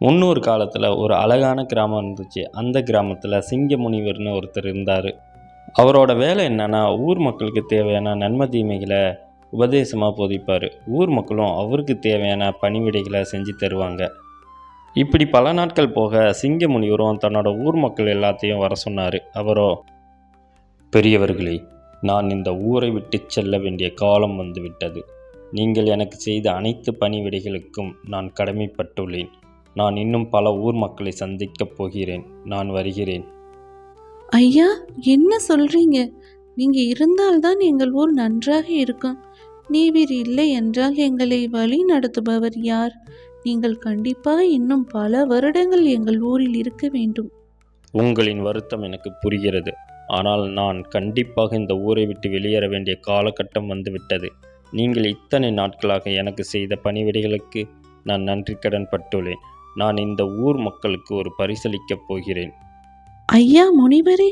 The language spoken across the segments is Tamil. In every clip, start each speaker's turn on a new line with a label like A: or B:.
A: முன்னொரு காலத்தில் ஒரு அழகான கிராமம் இருந்துச்சு. அந்த கிராமத்தில் சிங்க முனிவர்னு ஒருத்தர் இருந்தார். அவரோட வேலை என்னன்னா, ஊர் மக்களுக்கு தேவையான நன்மை தீமைகளை உபதேசமாக போதிப்பார். ஊர் மக்களும் அவருக்கு தேவையான பணிவிடைகளை செஞ்சு தருவாங்க. இப்படி பல நாட்கள் போக சிங்க முனிவரும் தன்னோட ஊர் மக்கள் எல்லாத்தையும் வர சொன்னார். அவரோ, பெரியவர்களே, நான் இந்த ஊரை விட்டு செல்ல வேண்டிய காலம் வந்துவிட்டது. நீங்கள் எனக்கு செய்த அனைத்து பணிவிடைகளுக்கும் நான் கடமைப்பட்டுள்ளேன். நான் இன்னும் பல ஊர் மக்களை சந்திக்கப் போகிறேன். நான் வருகிறேன்.
B: ஐயா, என்ன சொல்றீங்க? நீங்க இருந்தால்தான் எங்கள் ஊர் நன்றாக இருக்கும். நீவீர் இல்லை என்றால் எங்களை வழி நடத்துபவர் யார்? நீங்கள் கண்டிப்பாக இன்னும் பல வருடங்கள் எங்கள் ஊரில் இருக்க வேண்டும்.
A: உங்களின் வருத்தம் எனக்கு புரிகிறது. ஆனால் நான் கண்டிப்பாக இந்த ஊரை விட்டு வெளியேற வேண்டிய காலகட்டம் வந்துவிட்டது. நீங்கள் இத்தனை நாட்களாக எனக்கு செய்த பணிவிடைகளுக்கு நான் நன்றி கடன் பட்டுள்ளேன். நான் இந்த ஊர் மக்களுக்கு ஒரு பரிசளிக்கப் போகிறேன்.
B: ஐயா முனிவரே,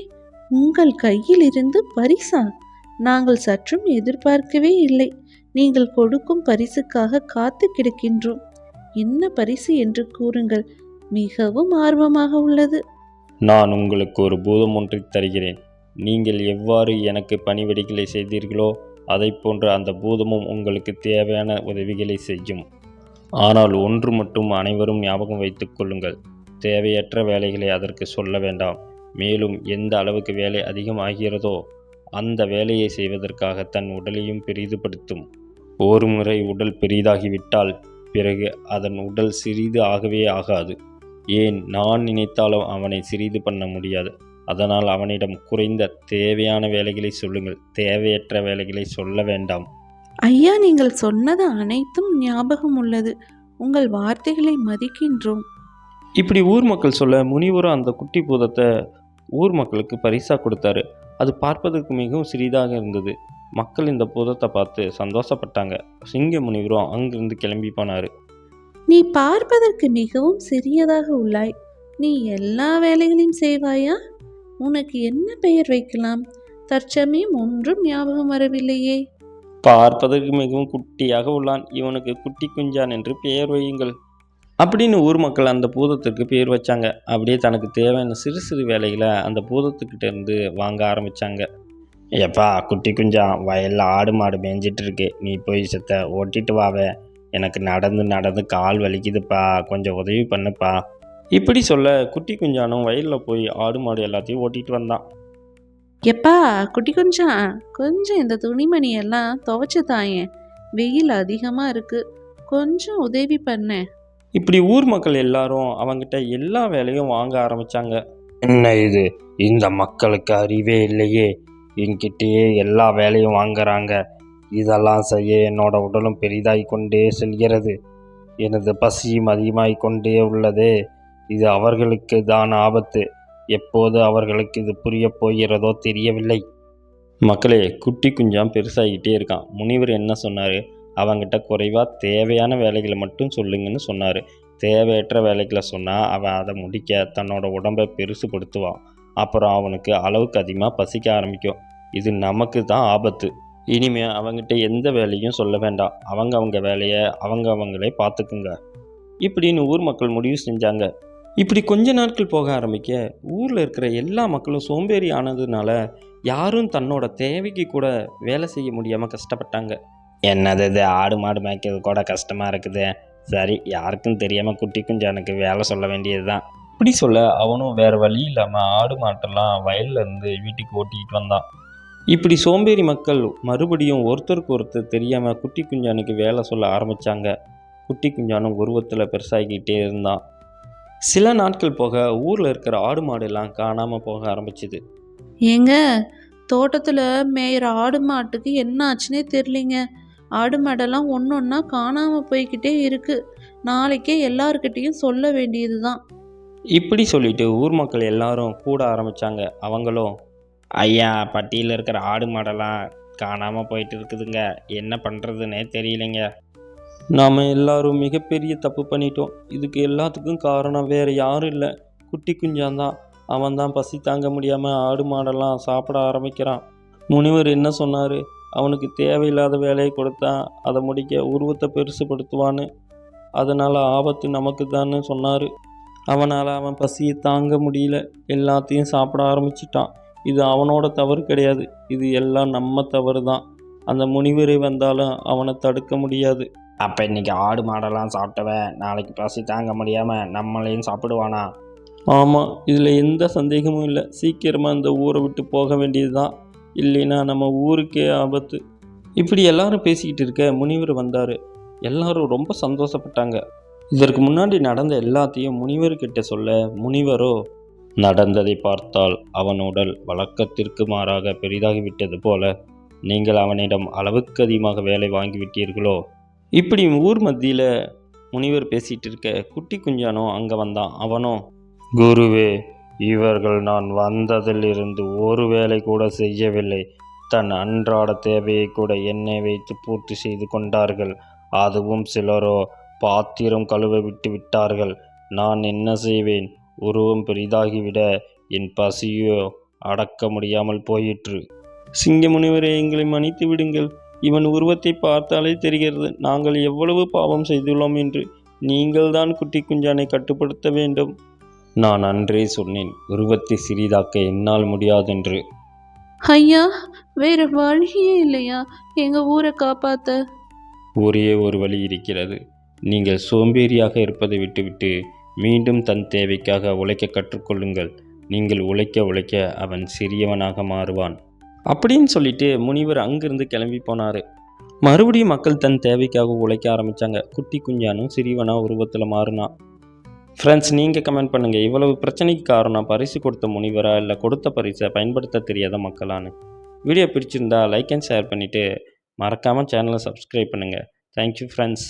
B: உங்கள் கையில் இருந்து பரிசா? நாங்கள் சற்றும் எதிர்பார்க்கவே இல்லை. நீங்கள் கொடுக்கும் பரிசுக்காக காத்து கிடக்கின்றோம். என்ன பரிசு என்று கூறுங்கள். மிகவும் ஆர்வமாக உள்ளது.
A: நான் உங்களுக்கு ஒரு பூதம் ஒன்றை தருகிறேன். நீங்கள் எவ்வாறு எனக்கு பணிவிடைகளை செய்தீர்களோ அதை போன்று அந்த பூதமும் உங்களுக்கு தேவையான உதவிகளை செய்யும். ஆனால் ஒன்று மட்டும் அனைவரும் ஞாபகம் வைத்துக் கொள்ளுங்கள். தேவையற்ற வேலைகளை அதற்கு சொல்ல வேண்டாம். மேலும் எந்த அளவுக்கு வேலை அதிகமாகிறதோ அந்த வேலையை செய்வதற்காக தன் உடலையும் பெரிதுபடுத்தும். ஒரு முறை உடல் பெரிதாகிவிட்டால் பிறகு அதன் உடல் சிறிது ஆகவே ஆகாது. ஏன், நான் நினைத்தாலும் அவனை சிறிது பண்ண முடியாது. அதனால் அவனிடம் குறைந்த தேவையான வேலைகளை சொல்லுங்கள். தேவையற்ற வேலைகளை சொல்ல வேண்டாம்.
B: ஐயா, நீங்கள் சொன்னது அனைத்தும் ஞாபகம் உள்ளது. உங்கள் வார்த்தைகளை மதிக்கின்றோம்.
A: இப்படி ஊர் மக்கள் சொல்ல முனிவரும் அந்த குட்டி பூதத்தை ஊர் மக்களுக்கு பரிசா கொடுத்தாரு. அது பார்ப்பதற்கு மிகவும் சிறிதாக இருந்தது. மக்கள் இந்த பூதத்தை பார்த்து சந்தோஷப்பட்டாங்க. சிங்க முனிவரும் அங்கிருந்து கிளம்பி போனார்.
B: நீ பார்ப்பதற்கு மிகவும் சிறியதாக உள்ளாய். நீ எல்லா வேலைகளையும் செய்வாயா? உனக்கு என்ன பெயர் வைக்கலாம்? தற்சமயம் ஒன்றும் ஞாபகம் வரவில்லையே.
A: பார்ப்பதற்கு மிகவும் குட்டியாக உள்ளான். இவனுக்கு குட்டி குஞ்சான் என்று பெயர் வையுங்கள் அப்படின்னு ஊர் மக்கள் அந்த பூதத்திற்கு பெயர் வச்சாங்க. அப்படியே தனக்கு தேவையான சிறு சிறு வேலைகளை அந்த பூதத்துக்கிட்ட இருந்து வாங்க ஆரம்பித்தாங்க. எப்பா குட்டி குஞ்சா, வயலில் ஆடு மாடு மேய்ஞ்சிட்டு இருக்கு. நீ போய் செத்த ஓட்டிட்டு வாவே. எனக்கு நடந்து நடந்து கால் வலிக்குதுப்பா, கொஞ்சம் உதவி பண்ணுப்பா. இப்படி சொல்ல குட்டி குஞ்சானும் வயலில் போய் ஆடு மாடு எல்லாத்தையும் ஓட்டிட்டு வந்தான்.
B: எப்பா குட்டி கொஞ்சம் இந்த துணிமணி எல்லாம் துவைச்சு தாயேன். வெயில் அதிகமாக இருக்கு. கொஞ்சம் உதவி பண்ண.
A: இப்படி ஊர் மக்கள் எல்லாரும் அவங்கிட்ட எல்லா வேலையும் வாங்க ஆரம்பித்தாங்க. என்ன இது, இந்த மக்களுக்கு அறிவே இல்லையே, என்கிட்டயே எல்லா வேலையும் வாங்குறாங்க. இதெல்லாம் செய்ய என்னோட உடலும் பெரிதாகி கொண்டே செல்கிறது. எனது பசியும் அதிகமாகிக் கொண்டே உள்ளது. இது அவர்களுக்கு தான் ஆபத்து. எப்போது அவர்களுக்கு இது புரிய போகிறதோ தெரியவில்லை. மக்களே, குட்டி குஞ்சான் பெருசாகிட்டே இருக்கான். முனிவர் என்ன சொன்னார்? அவங்கிட்ட குறைவாக தேவையான வேலைகளை மட்டும் சொல்லுங்கன்னு சொன்னார். தேவையற்ற வேலைகளை சொன்னால் அவன் அதை முடிக்க தன்னோட உடம்பை பெருசுபடுத்துவான். அப்புறம் அவனுக்கு அளவுக்கு அதிகமாக பசிக்க ஆரம்பிக்கும். இது நமக்கு தான் ஆபத்து. இனிமேல் அவங்ககிட்ட எந்த வேலையும் சொல்ல வேண்டாம். அவங்க வேலையை அவங்களே பார்த்துக்குங்க இப்படின்னு ஊர் மக்கள் முடிவு செஞ்சாங்க. இப்படி கொஞ்ச நாட்கள் போக ஆரம்பிக்க ஊரில் இருக்கிற எல்லா மக்களும் சோம்பேறி ஆனதுனால யாரும் தன்னோட தேவைக்கு கூட வேலை செய்ய முடியாமல் கஷ்டப்பட்டாங்க. என்னது இது, ஆடு மாடு மேய்க்கிறது கூட கஷ்டமாக இருக்குது. சரி, யாருக்கும் தெரியாமல் குட்டி குஞ்சானுக்கு வேலை சொல்ல வேண்டியது தான். இப்படி சொல்ல அவனும் வேறு வழி இல்லாமல் ஆடு மாட்டெல்லாம் வயல்லேருந்து வீட்டுக்கு ஓட்டிக்கிட்டு வந்தான். இப்படி சோம்பேறி மக்கள் மறுபடியும் ஒருத்தருக்கு ஒருத்தர் தெரியாமல் குட்டி குஞ்சானுக்கு வேலை சொல்ல ஆரம்பித்தாங்க. குட்டி குஞ்சானும் உருவத்தில் பெருசாகிக்கிட்டே இருந்தான். சில நாட்கள் போக ஊரில் இருக்கிற ஆடு மாடெல்லாம் காணாமல் போக ஆரம்பிச்சுது.
B: ஏங்க, தோட்டத்தில் மேயிற ஆடு மாட்டுக்கு என்ன ஆச்சுன்னே தெரியலிங்க. ஆடு மாடெல்லாம் ஒன்று ஒன்றா காணாமல் போய்கிட்டே இருக்கு. நாளைக்கே எல்லாருக்கிட்டையும் சொல்ல வேண்டியது தான்.
A: இப்படி சொல்லிட்டு ஊர் மக்கள் எல்லாரும் கூட ஆரம்பித்தாங்க. அவங்களும், ஐயா, பட்டியில் இருக்கிற ஆடு மாடெல்லாம் காணாமல் போயிட்டு இருக்குதுங்க. என்ன பண்ணுறதுன்னே தெரியலைங்க. நாம் எல்லாரும் மிகப்பெரிய தப்பு பண்ணிட்டோம். இதுக்கு எல்லாத்துக்கும் காரணம் வேறு யாரும் இல்லை, குட்டி குஞ்சான்தான். அவன் தான் பசி தாங்க முடியாமல் ஆடு மாடெல்லாம் சாப்பிட ஆரம்பிக்கிறான். முனிவர் என்ன சொன்னார்? அவனுக்கு தேவையில்லாத வேலையை கொடுத்தா அதை முடிக்க உருவத்தை பெருசுப்படுத்துவான்னு. அதனால் ஆபத்து நமக்கு தான்னு சொன்னார். அவனால் அவன் பசியை தாங்க முடியல, எல்லாத்தையும் சாப்பிட ஆரம்பிச்சிட்டான். இது அவனோட தவறு கிடையாது, இது எல்லாம் நம்ம தவறு தான். அந்த முனிவரை வந்தாலும் அவனை தடுக்க முடியாது.
C: அப்போ இன்றைக்கி ஆடு மாடெல்லாம் சாப்பிட்டவன் நாளைக்கு பசி தாங்க முடியாமல் நம்மளையும் சாப்பிடுவானா?
A: ஆமாம், இதில் எந்த சந்தேகமும் இல்லை. சீக்கிரமாக இந்த ஊரை விட்டு போக வேண்டியது தான், இல்லைன்னா நம்ம ஊருக்கே ஆபத்து. இப்படி எல்லாரும் பேசிக்கிட்டு இருக்க முனிவர் வந்தார். எல்லாரும் ரொம்ப சந்தோஷப்பட்டாங்க. இதற்கு முன்னாடி நடந்த எல்லாத்தையும் முனிவர்கிட்ட சொல்ல, முனிவரோ, நடந்ததை பார்த்தால் அவன் உடல் வழக்கத்திற்கு மாறாக பெரிதாகிவிட்டது போல, நீங்கள் அவனிடம் அளவுக்கு அதிகமாக வேலை வாங்கிவிட்டீர்களோ? இப்படி ஊர் மத்தியில் முனிவர் பேசிகிட்டு இருக்க குட்டி குஞ்சானோ அங்கே வந்தான். அவனோ, குருவே, இவர்கள் நான் வந்ததிலிருந்து ஒரு வேலை கூட செய்யவில்லை. தன் அன்றாட தேவையை கூட என்னை வைத்து பூர்த்தி செய்து கொண்டார்கள். அதுவும் சிலரோ பாத்திரம் கழுவ விட்டு விட்டார்கள். நான் என்ன செய்வேன்? உருவம் பெரிதாகிவிட என் பசியோ அடக்க முடியாமல் போயிற்று. சிங்க முனிவரே, எங்களை மன்னித்து விடுங்கள். இவன் உருவத்தை பார்த்தாலே தெரிகிறது நாங்கள் எவ்வளவு பாவம் செய்துள்ளோம் என்று. நீங்கள்தான் குட்டி குஞ்சானை கட்டுப்படுத்த வேண்டும். நான் அன்றே சொன்னேன், உருவத்தை சிறிதாக்க என்னால் முடியாதென்று.
B: ஐயா, வேற வழியே இல்லையா எங்கள் ஊரை காப்பாற்ற?
A: ஒரே ஒரு வழி இருக்கிறது. நீங்கள் சோம்பேறியாக இருப்பதை விட்டுவிட்டு மீண்டும் தன் தேவைக்காக உழைக்க கற்றுக்கொள்ளுங்கள். நீங்கள் உழைக்க உழைக்க அவன் சிறியவனாக மாறுவான். அப்படின்னு சொல்லிட்டு முனிவர் அங்கிருந்து கிளம்பி போனார். மறுபடியும் மக்கள் தன் தேவைக்காக உழைக்க ஆரம்பித்தாங்க. குட்டி குஞ்சானும் சிறியவனா உருவத்தில் மாறினான். ஃப்ரெண்ட்ஸ், நீங்கள் கமெண்ட் பண்ணுங்கள், இவ்வளவு பிரச்சனைக்கு காரணம் பரிசு கொடுத்த முனிவரா, இல்லை கொடுத்த பரிசை பயன்படுத்த தெரியாத மக்களான்னு. வீடியோ பிடிச்சிருந்தா லைக் அண்ட் ஷேர் பண்ணிவிட்டு மறக்காமல் சேனலை சப்ஸ்கிரைப் பண்ணுங்கள். Thank you friends.